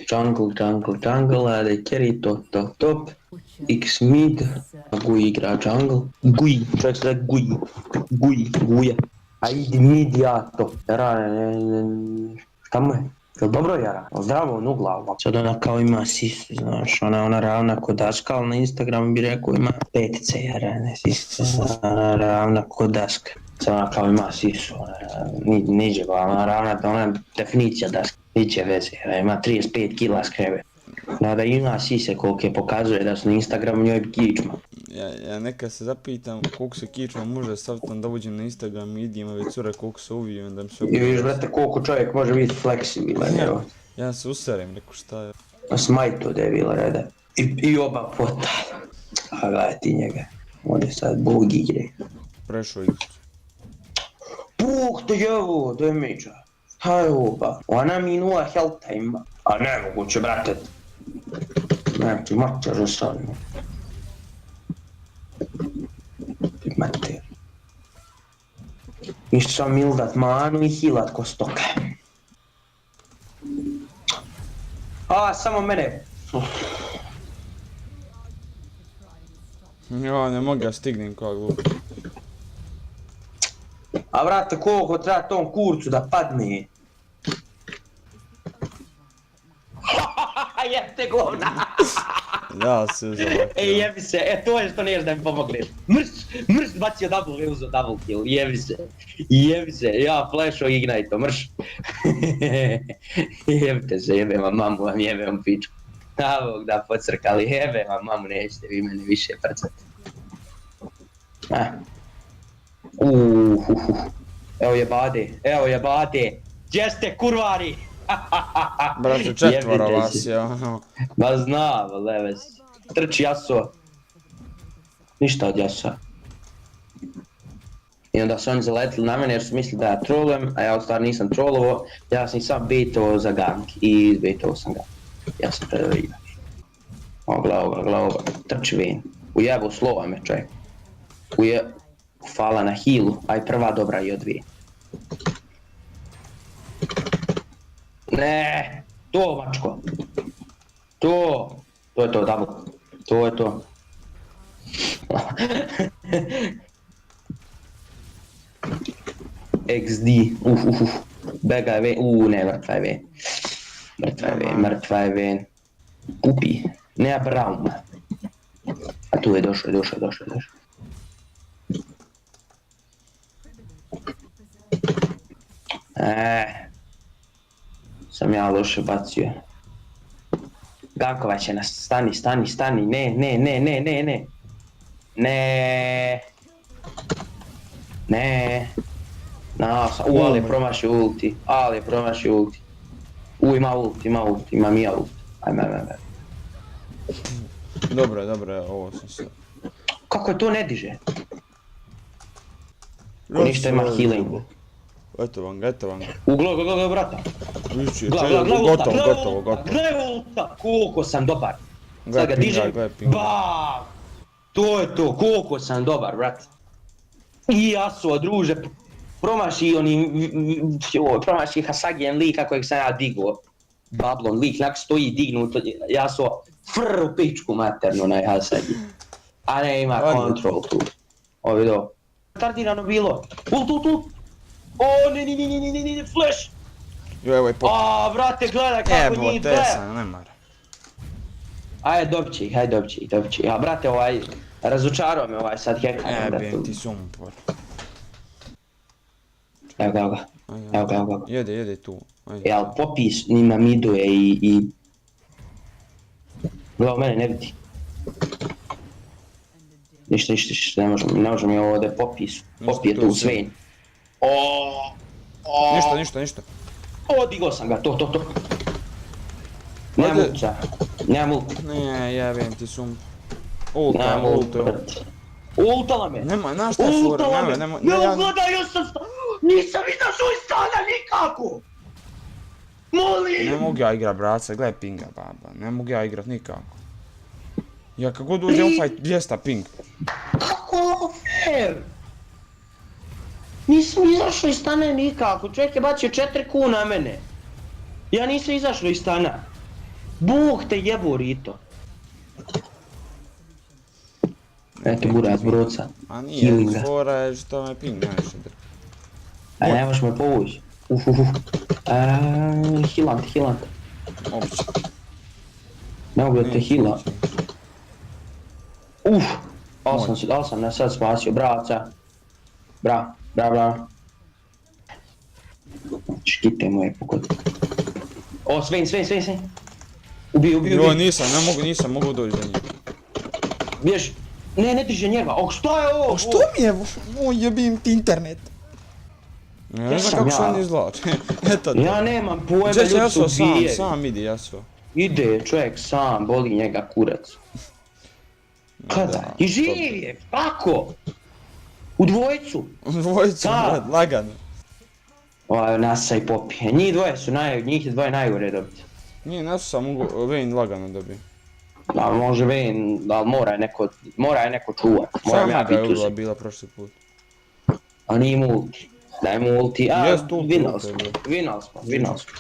Jungle, ajde, carry, top. X mid, Gui igra jungle. Gui, čovjek se zove Guja. A idi mid ja to. Šta mu je? Jel dobro Jara? Zdravo, on ugla. Sad ona kao ima sisu, znaš, ona ravna ko daska, ali na Instagramu bi rekao ima petice Jara, ne sisu, ona ravna ko daska. Sad ona kao ima sisu, niđe ba, ona ravna, ona je definicija daska, niće veze, ima 35 kila skreve. Da ima sise kolike pokazuje da su na Instagramu njoj kičma. Ja nekad se zapitam koliko se kičma može staviti da uđem na Instagram i idem ove cure koliko se uviju onda mi se... I vidiš brate koliko čovjek može biti fleksibilan, evo. Ja se userem, reku šta je. Smajt to devil reda. I oba pota. A gledaj ti njega. On je sad bog igre. Prešao igru. Puh, to je ovo, damage-a. Šta je ovo ba? Ona mi 0 health-a ima. A nemoguće, brate. Ne, ti mater ostavimo. Ti mater. Ništa sam mildat manu i healat ko stoka. A, samo mene. Ja ne mogu ja stignem kao glup. A vrate, koliko treba tom kurcu da padne? Jebte govna! Ja se uzelo. Jebi se, to je što neš da mi pomogneš. Mrš bacio double, uzeo double kill, jebi se, ja flash'o ignite, mrš. Jebite se, jebem vam mamu, vam jebem vam pičku. Bog da pocrkali, jebem vam mamu, nećete vi mene više prcati. Evo jebate, gdje ste kurvari? Braćo, četvora vas je, ono. Ba znam, leves. Trči Yasuo. Ništa od Yasuo. I onda su oni zaletili na mene jer su mislili da ja trolujem, a ja u stvari nisam trolovo. Ja sam sam baitovao za gank i izbaitovao sam ga. Ja sam predavio. Ogla, trči ven. Ujebo slova me čovjek. Hvala na healu, aj prva dobra i od dvije. Ne, to mačko. To je to, double. To je to. XD, Begaj ven, ne, mrtva je ven. Mrtva je ven. Pupi, nema Braum. A tu je došao. Sam ja loše bacio. Gankova će nas, stani, ne. Ali je promašio ulti. Ima ulti, imam i ja ulti. Ajme. Dobro, ovo sam se... Kako je to ne diže? Ko ništa ima healingu. Eto vam ga. Ugla, brata. Gotovo. Gle ulta, koliko sam dobar. Sad ga dižem. Bam! To je to, koliko sam dobar, brate. I Yasuo, druže, promaši Hasagijan lika kojeg sam ja digao. Bablon lik, nak stoji dignut, Yasuo, u pičku maternu onaj Hasagi. A ne ima control tu. Ovo vidio. Tardirano bilo. Ult. O, ne, flash! Jo, evo je pop. A, brate, gledaj kako njih dve! Ne mara. Ajde, dobit će ih. A, brate, razočarao me sad hekar. Jebem ti sumpor. Evo ga. Jede tu. Jel, popis njima miduje i... Gledaj, mene ne vidi. Ništa, ne možemo i ovdje popis. Popije tu sve. Ništa. Digao sam ga, to. Nemam ulta. Ne, jebem ti sum. Ultala me. Nema, znaš šta je fora, nema. Ne ugledaju sam nisam izašao iz stana nikako. Molim. Ne mogu ja igrat, braca, gledaj pinga, baba. Ne mogu ja igrat nikako. Ja kako god uđem u fight, 200 ping. Kako fair? Nisam izašao iz stana nikako, čovjek je bacio 4 kuna mene. Ja nisam izašao iz stana. Bog te jebo, Rito. Eto, burac broca. A nije, Healinga. fora je što me ping najviše drži. A ne možeš me povući. Hilant. Uopće. Ne mogu da te hila. Može. Ali sam nas sad spasio, bravo ca. Bravo. Škite moje pokod. O, Svein. Ubij. Joj, nisam mogu doći do njega. Bježi. Ne diže njega. O, šta je ovo? Što mi je? Moj jebim ti internet. Ja ne znam kako se on izvlači. Eto. Ja nemam pojma, ljudi su Jasno, ubijeni. sam idi, Jasno. Ide čovjek sam, boli njega kurac. Kada? I živ je, kako? U dvojicu. Dvojicu, Da. lagano. Nasa i popije. Njih je dvoje najgore dobiti. Nije Nasusa mogu Vayne lagano dobiti. Da, može Vayne, da mora je neko čuvat. Moram Sama ja ga je biti ubila uzem. bila prošli put. A nije multi. Daj multi. Jest ulti, Vinali ulti je smo. bio. Vinali smo.